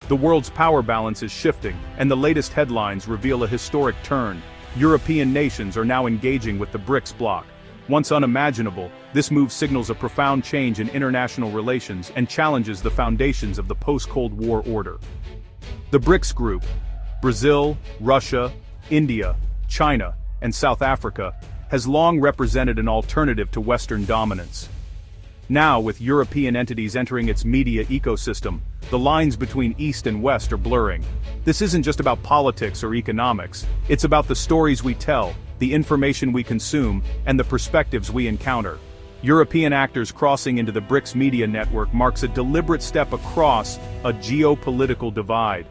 The world's power balance is shifting, and the latest headlines reveal a historic turn. European nations are now engaging with the BRICS bloc. Once unimaginable, this move signals a profound change in international relations and challenges the foundations of the post-Cold War order. The BRICS group, Brazil, Russia, India, China, and South Africa, has long represented an alternative to Western dominance. Now, with European entities entering its media ecosystem, the lines between East and West are blurring. This isn't just about politics or economics, it's about the stories we tell, the information we consume, and the perspectives we encounter. European actors crossing into the BRICS media network marks a deliberate step across a geopolitical divide.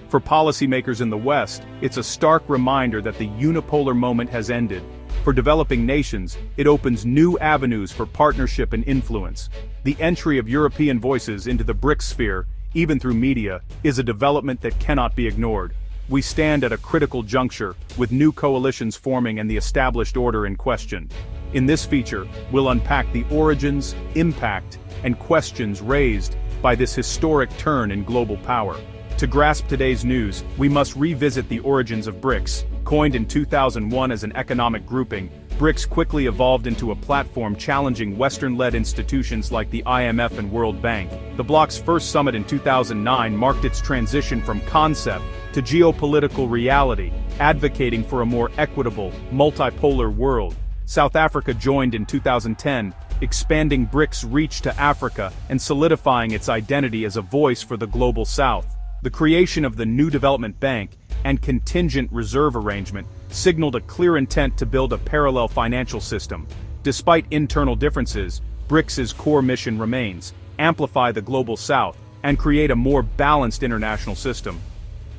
For policymakers in the West, it's a stark reminder that the unipolar moment has ended. For developing nations, it opens new avenues for partnership and influence. The entry of European voices into the BRICS sphere, even through media, is a development that cannot be ignored. We stand at a critical juncture, with new coalitions forming and the established order in question. In this feature, we'll unpack the origins, impact, and questions raised by this historic turn in global power. To grasp today's news, we must revisit the origins of BRICS. Coined in 2001 as an economic grouping, BRICS quickly evolved into a platform challenging Western-led institutions like the IMF and World Bank. The bloc's first summit in 2009 marked its transition from concept to geopolitical reality, advocating for a more equitable, multipolar world. South Africa joined in 2010, expanding BRICS' reach to Africa and solidifying its identity as a voice for the global South. The creation of the New Development Bank and contingent reserve arrangement signaled a clear intent to build a parallel financial system. Despite internal differences, BRICS' core mission remains: amplify the global South and create a more balanced international system.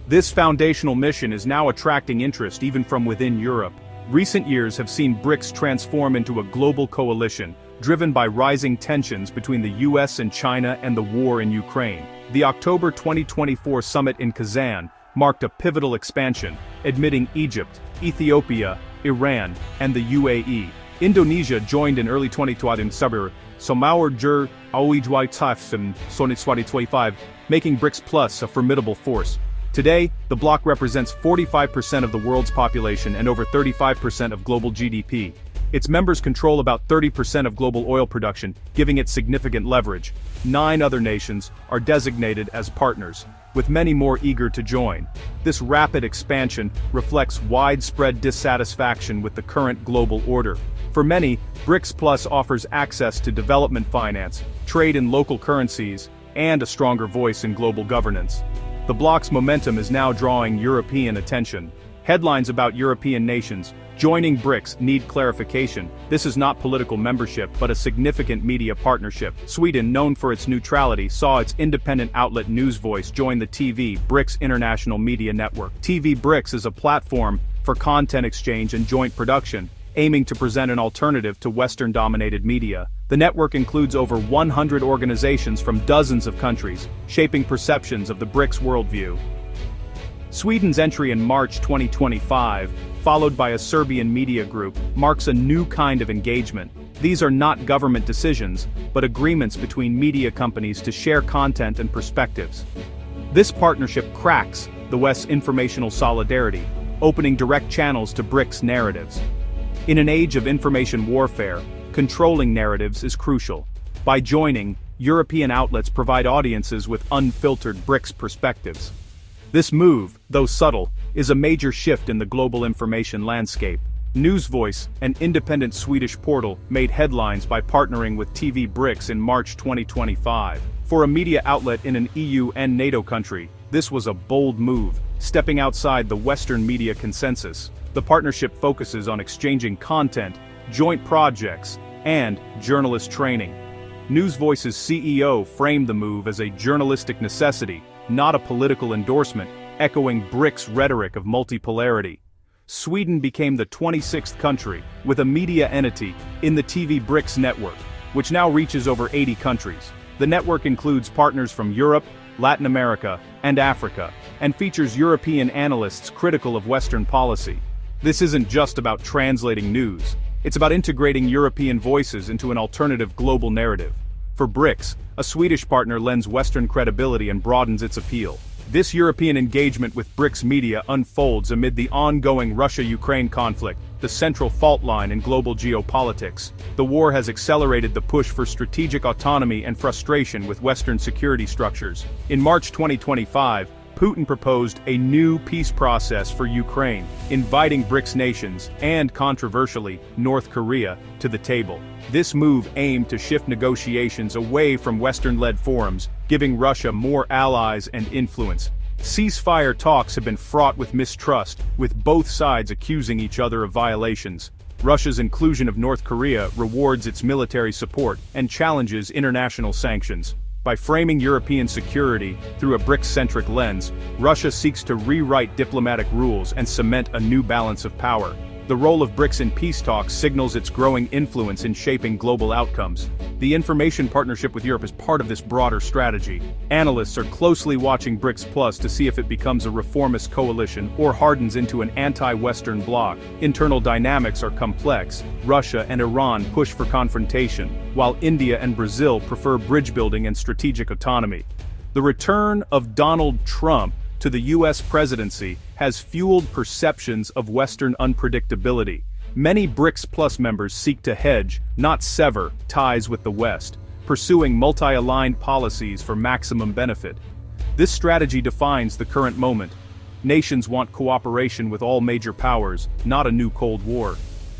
This foundational mission is now attracting interest even from within Europe. Recent years have seen BRICS transform into a global coalition, driven by rising tensions between the US and China and the war in Ukraine. The October 2024 summit in Kazan marked a pivotal expansion, admitting Egypt, Ethiopia, Iran, and the UAE. Indonesia joined in early 2025, making BRICS Plus a formidable force. Today, the bloc represents 45% of the world's population and over 35% of global GDP. Its members control about 30% of global oil production, giving it significant leverage. 9 other nations are designated as partners, with many more eager to join. This rapid expansion reflects widespread dissatisfaction with the current global order. For many, BRICS Plus offers access to development finance, trade in local currencies, and a stronger voice in global governance. The bloc's momentum is now drawing European attention. Headlines about European nations joining BRICS need clarification. This is not political membership but a significant media partnership. Sweden, known for its neutrality, saw its independent outlet News Voice join the TV BRICS International Media Network. TV BRICS is a platform for content exchange and joint production, aiming to present an alternative to Western-dominated media. The network includes over 100 organizations from dozens of countries, shaping perceptions of the BRICS worldview. Sweden's entry in March 2025, followed by a Serbian media group, marks a new kind of engagement. These are not government decisions, but agreements between media companies to share content and perspectives. This partnership cracks the West's informational solidarity, opening direct channels to BRICS narratives. In an age of information warfare, controlling narratives is crucial. By joining, European outlets provide audiences with unfiltered BRICS perspectives. This move, though subtle, is a major shift in the global information landscape. News Voice, an independent Swedish portal, made headlines by partnering with TV BRICS in March 2025. For a media outlet in an EU and NATO country, this was a bold move, stepping outside the Western media consensus. The partnership focuses on exchanging content, joint projects, and journalist training. News Voice's CEO framed the move as a journalistic necessity, not a political endorsement, echoing BRICS' rhetoric of multipolarity. Sweden became the 26th country, with a media entity, in the TV BRICS network, which now reaches over 80 countries. The network includes partners from Europe, Latin America, and Africa, and features European analysts critical of Western policy. This isn't just about translating news, it's about integrating European voices into an alternative global narrative. For BRICS, a Swedish partner lends Western credibility and broadens its appeal. This European engagement with BRICS media unfolds amid the ongoing Russia-Ukraine conflict, the central fault line in global geopolitics. The war has accelerated the push for strategic autonomy and frustration with Western security structures. In March 2025, Putin proposed a new peace process for Ukraine, inviting BRICS nations, and controversially, North Korea, to the table. This move aimed to shift negotiations away from Western-led forums, giving Russia more allies and influence. Ceasefire talks have been fraught with mistrust, with both sides accusing each other of violations. Russia's inclusion of North Korea rewards its military support and challenges international sanctions. By framing European security through a BRICS-centric lens, Russia seeks to rewrite diplomatic rules and cement a new balance of power. The role of BRICS in peace talks signals its growing influence in shaping global outcomes. The information partnership with Europe is part of this broader strategy. Analysts are closely watching BRICS Plus to see if it becomes a reformist coalition or hardens into an anti-Western bloc. Internal dynamics are complex. Russia and Iran push for confrontation, while India and Brazil prefer bridge building and strategic autonomy. The return of Donald Trump to the U.S. presidency has fueled perceptions of Western unpredictability. Many BRICS Plus members seek to hedge, not sever, ties with the West, pursuing multi-aligned policies for maximum benefit. This strategy defines the current moment. Nations want cooperation with all major powers, not a new Cold War.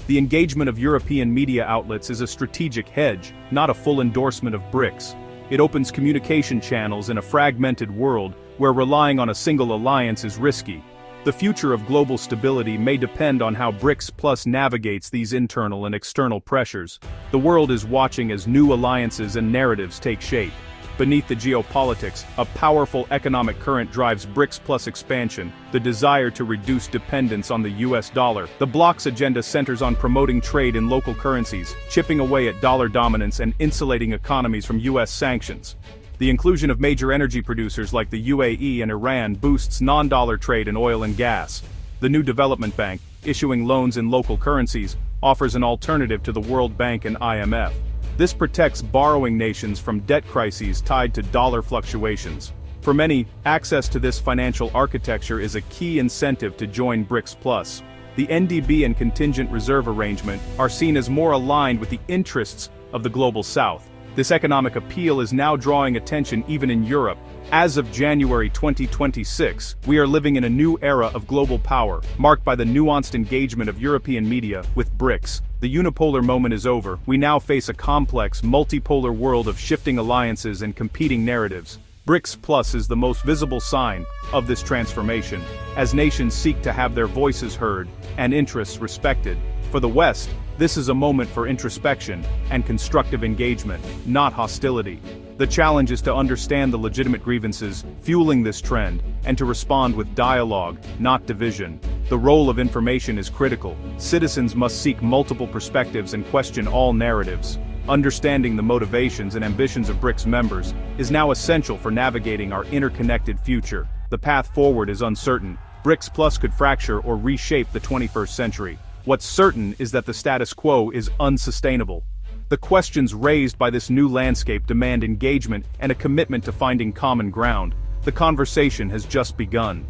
The engagement of European media outlets is a strategic hedge, not a full endorsement of BRICS. It opens communication channels in a fragmented world where relying on a single alliance is risky. The future of global stability may depend on how BRICS Plus navigates these internal and external pressures. The world is watching as new alliances and narratives take shape. Beneath the geopolitics, a powerful economic current drives BRICS Plus expansion, the desire to reduce dependence on the US dollar. The bloc's agenda centers on promoting trade in local currencies, chipping away at dollar dominance and insulating economies from US sanctions. The inclusion of major energy producers like the UAE and Iran boosts non-dollar trade in oil and gas. The new development bank, issuing loans in local currencies, offers an alternative to the World Bank and IMF. This protects borrowing nations from debt crises tied to dollar fluctuations. For many, access to this financial architecture is a key incentive to join BRICS Plus. The NDB and contingent reserve arrangement are seen as more aligned with the interests of the global South. This economic appeal is now drawing attention even in Europe. As of January 2026, we are living in a new era of global power, marked by the nuanced engagement of European media with BRICS. The unipolar moment is over. We now face a complex, multipolar world of shifting alliances and competing narratives. BRICS Plus is the most visible sign of this transformation, as nations seek to have their voices heard and interests respected. For the West, this is a moment for introspection and constructive engagement, not hostility. The challenge is to understand the legitimate grievances fueling this trend, and to respond with dialogue, not division. The role of information is critical. Citizens must seek multiple perspectives and question all narratives. Understanding the motivations and ambitions of BRICS members is now essential for navigating our interconnected future. The path forward is uncertain. BRICS Plus could fracture or reshape the 21st century. What's certain is that the status quo is unsustainable. The questions raised by this new landscape demand engagement and a commitment to finding common ground. The conversation has just begun.